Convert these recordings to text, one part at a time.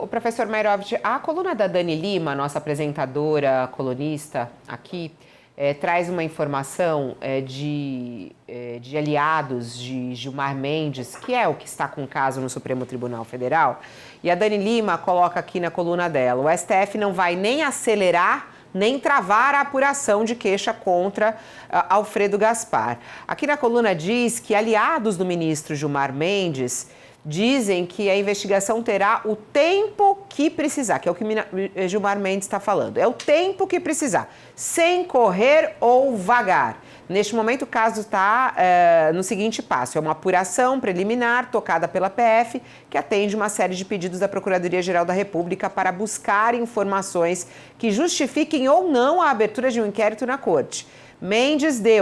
O professor Mairovich, a coluna da Dani Lima, nossa apresentadora, colunista aqui, traz uma informação de aliados de Gilmar Mendes, que é o que está com o caso no Supremo Tribunal Federal. E a Dani Lima coloca aqui na coluna dela: o STF não vai nem acelerar nem travar a apuração de queixa contra Alfredo Gaspar. Aqui na coluna diz que aliados do ministro Gilmar Mendes dizem que a investigação terá o tempo que precisar, que é o que Gilmar Mendes está falando. É o tempo que precisar, sem correr ou vagar. Neste momento, o caso está no seguinte passo: é uma apuração preliminar tocada pela PF, que atende uma série de pedidos da Procuradoria-Geral da República para buscar informações que justifiquem ou não a abertura de um inquérito na Corte.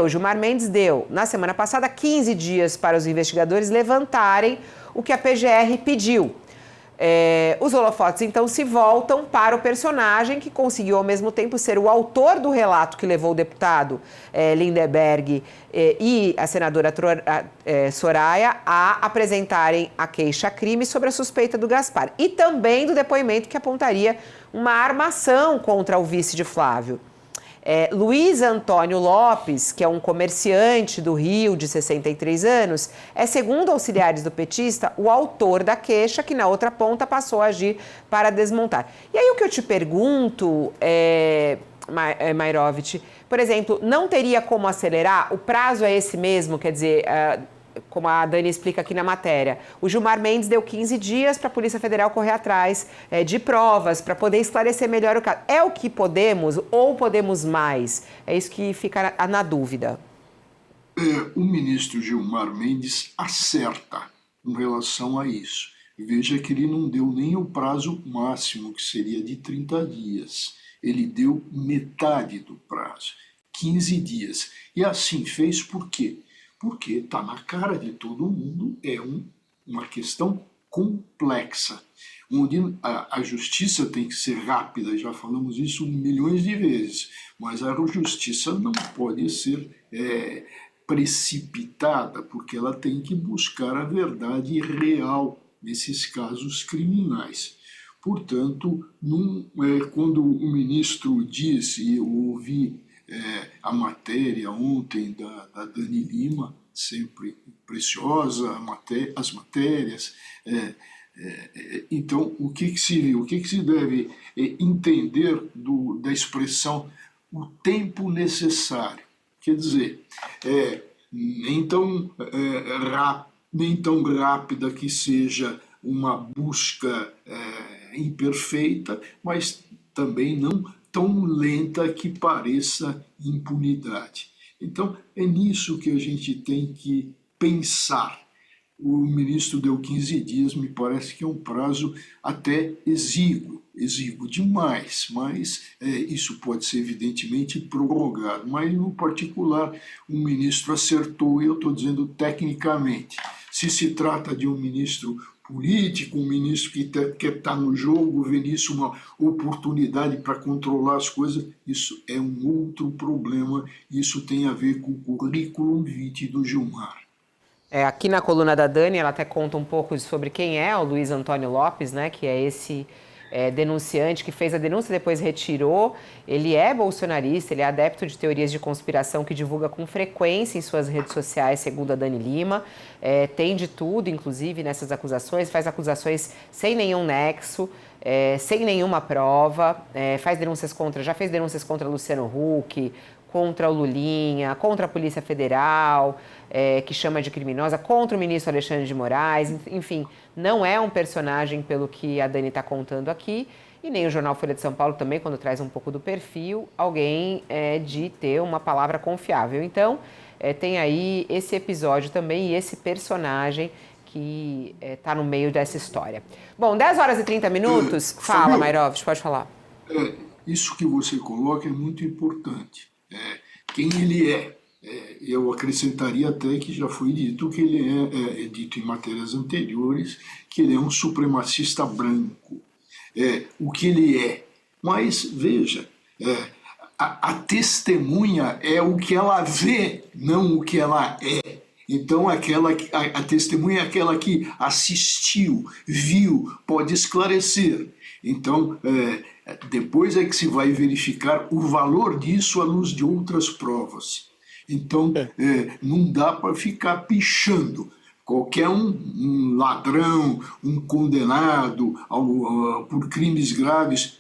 Gilmar Mendes deu, na semana passada, 15 dias para os investigadores levantarem o que a PGR pediu. Os holofotes, então, se voltam para o personagem que conseguiu, ao mesmo tempo, ser o autor do relato que levou o deputado Lindeberg e a senadora Soraya a apresentarem a queixa-crime sobre a suspeita do Gaspar. E também do depoimento que apontaria uma armação contra o vice de Flávio. Luiz Antônio Lopes, que é um comerciante do Rio de 63 anos, é, segundo auxiliares do petista, o autor da queixa, que na outra ponta passou a agir para desmontar. E aí o que eu te pergunto, Mairovich, por exemplo, não teria como acelerar? O prazo é esse mesmo, quer dizer, como a Dani explica aqui na matéria, o Gilmar Mendes deu 15 dias para a Polícia Federal correr atrás de provas, para poder esclarecer melhor o caso. É o que podemos ou podemos mais? É isso que fica na dúvida. O ministro Gilmar Mendes acerta com relação a isso. Veja que ele não deu nem o prazo máximo, que seria de 30 dias. Ele deu metade do prazo, 15 dias. E assim fez por quê? Porque está na cara de todo mundo, é uma questão complexa, onde a justiça tem que ser rápida, já falamos isso milhões de vezes, mas a justiça não pode ser precipitada, porque ela tem que buscar a verdade real nesses casos criminais. Portanto, quando o ministro disse, e eu ouvi a matéria ontem da Dani Lima, sempre preciosa, as matérias. Então, o que se deve entender da expressão o tempo necessário? Quer dizer, nem tão rápida que seja uma busca imperfeita, mas também não tão lenta que pareça impunidade. Então, é nisso que a gente tem que pensar. O ministro deu 15 dias, me parece que é um prazo até exíguo demais, mas isso pode ser evidentemente prorrogado. Mas, no particular, o ministro acertou, e eu estou dizendo tecnicamente. Se se trata de um ministro político, um ministro que quer estar no jogo, ver nisso uma oportunidade para controlar as coisas, isso é um outro problema, isso tem a ver com o currículo vitae do Gilmar. Aqui na coluna da Dani, ela até conta um pouco sobre quem é o Luiz Antônio Lopes, né, que é esse denunciante que fez a denúncia e depois retirou. Ele é bolsonarista, ele é adepto de teorias de conspiração que divulga com frequência em suas redes sociais, segundo a Dani Lima. Tem de tudo, inclusive, nessas acusações, faz acusações sem nenhum nexo, sem nenhuma prova, já fez denúncias contra Luciano Huck, contra o Lulinha, contra a Polícia Federal, que chama de criminosa, contra o ministro Alexandre de Moraes, enfim, não é um personagem pelo que a Dani está contando aqui, e nem o jornal Folha de São Paulo também, quando traz um pouco do perfil, alguém de ter uma palavra confiável. Então, tem aí esse episódio também e esse personagem que está no meio dessa história. Bom, 10 horas e 30 minutos. Fala, Mairovich, pode falar. Isso que você coloca é muito importante. Quem ele é. Eu acrescentaria até que já foi dito que ele é dito em matérias anteriores, que ele é um supremacista branco. O que ele é. Mas, veja, a testemunha é o que ela vê, não o que ela é. Então, a testemunha é aquela que assistiu, viu, pode esclarecer. Então, depois é que se vai verificar o valor disso à luz de outras provas. Então, É, não dá para ficar pichando. Qualquer um ladrão, um condenado por crimes graves,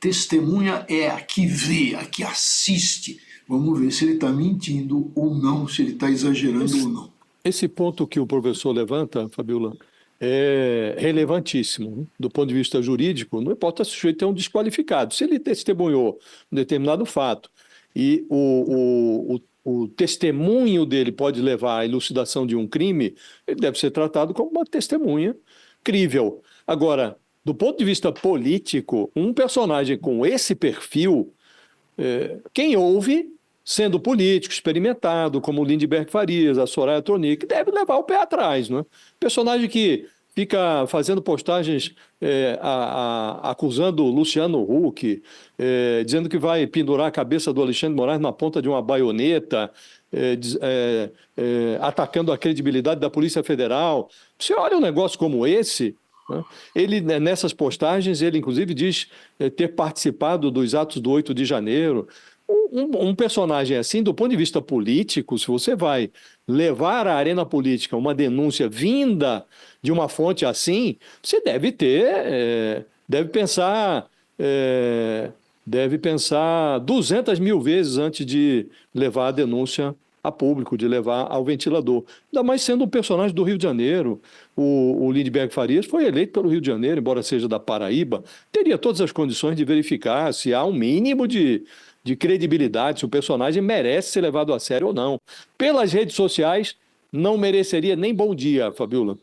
testemunha é a que vê, a que assiste. Vamos ver se ele está mentindo ou não, se ele está exagerando ou esse, não. esse ponto que o professor levanta, Fabiola, é relevantíssimo, né? Do ponto de vista jurídico, não importa se o sujeito é um desqualificado. Se ele testemunhou um determinado fato e o testemunho dele pode levar à elucidação de um crime, ele deve ser tratado como uma testemunha crível. Agora, do ponto de vista político, um personagem com esse perfil, quem ouve, sendo político, experimentado, como o Lindbergh Farias, a Soraya Tronic, deve levar o pé atrás, não é? Personagem que fica fazendo postagens acusando o Luciano Huck, dizendo que vai pendurar a cabeça do Alexandre de Moraes na ponta de uma baioneta, atacando a credibilidade da Polícia Federal. Você olha um negócio como esse, né? Ele, nessas postagens, ele inclusive diz ter participado dos atos do 8 de janeiro. Um personagem assim, do ponto de vista político, se você vai levar à arena política uma denúncia vinda de uma fonte assim, você eh, deve pensar 200 mil vezes antes de levar a denúncia a público, de levar ao ventilador. Ainda mais sendo um personagem do Rio de Janeiro. O Lindbergh Farias foi eleito pelo Rio de Janeiro, embora seja da Paraíba, teria todas as condições de verificar se há um mínimo de credibilidade, se o personagem merece ser levado a sério ou não. Pelas redes sociais, não mereceria nem bom dia, Fabiola.